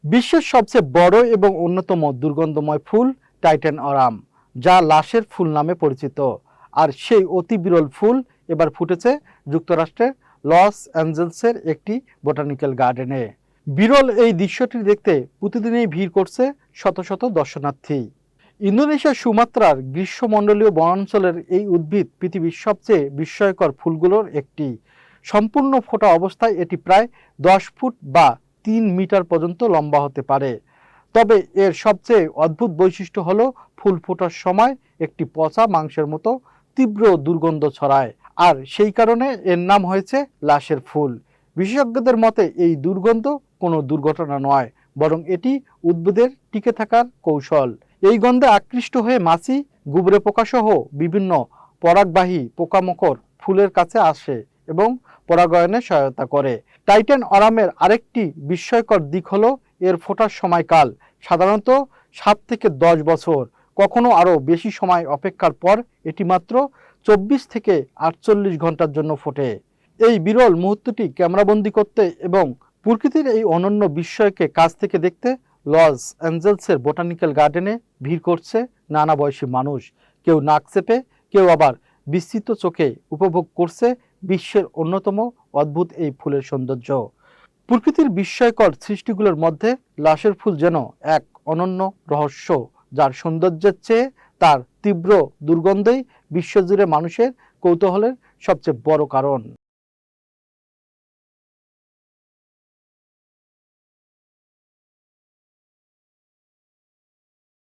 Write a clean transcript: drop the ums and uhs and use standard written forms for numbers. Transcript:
বিশ্বের সবচেয়ে বড় এবং অন্যতম দুর্গন্ধময় ফুল টাইটান অরাম, যা লাশের ফুল নামে পরিচিত। আর সেই অতি বিরল ফুল এবার ফুটেছে যুক্তরাষ্ট্রের লস অ্যাঞ্জেলসের একটি বোটানিক্যাল গার্ডেনে। বিরল এই দৃশ্যটি দেখতে প্রতিদিনই ভিড় করছে শত শত দর্শনার্থী। ইন্দোনেশিয়ার সুমাত্রার গ্রীষ্মমণ্ডলীয় বনাঞ্চলের এই উদ্ভিদ পৃথিবীর সবচেয়ে বিস্ময়কর ফুলগুলোর একটি। সম্পূর্ণ ফোটা অবস্থায় এটি প্রায় 10 ফুট বা 3 মিটার পর্যন্ত লম্বা হতে পারে। তবে এর সবচেয়ে অদ্ভুত বৈশিষ্ট্য হলো ফুল ফোটার সময় একটি পচা মাংসের মতো তীব্র দুর্গন্ধ ছড়ায়, আর সেই কারণে এর নাম হয়েছে লাশের ফুল। বিশেষজ্ঞদের মতে এই দুর্গন্ধ কোনো দুর্ঘটনা নয়, বরং এটি উদ্ভিদের টিকে থাকার কৌশল। এই গন্ধে আকৃষ্ট হয়ে মাছি, গুবরে পোকা সহ বিভিন্ন পরাগবাহী পোকামাকড় ফুলের কাছে আসে এবং পরাগায়নে সহায়তা করে। টাইটান অরামের আরেকটি বিস্ময়কর দিক হলো এর ফোটার সময়কাল। সাধারণত 7 থেকে 10 বছর, কখনো আরও বেশি সময় অপেক্ষার পর এটি মাত্র 24 থেকে 48 ঘন্টার জন্য ফোটে। এই বিরল মুহূর্তটি ক্যামেরাবন্দি করতে এবং প্রকৃতির এই অনন্য বিস্ময়কে কাছ থেকে দেখতে লস অ্যাঞ্জেলসের বোটানিক্যাল গার্ডেনে ভিড় করছে নানা বয়সী মানুষ। কেউ নাক চেপে, কেউ আবার বিস্মিত চোখে উপভোগ করছে বিশ্বের অন্যতম অদ্ভুত এই ফুলের সৌন্দর্য। প্রকৃতির বিস্ময়কর সৃষ্টিগুলোর মধ্যে লাশের ফুল যেন এক অনন্য রহস্য, যার সৌন্দর্যের চেয়ে তার তীব্র দুর্গন্ধই বিশ্বজুড়ে মানুষের কৌতূহলের সবচেয়ে বড় কারণ।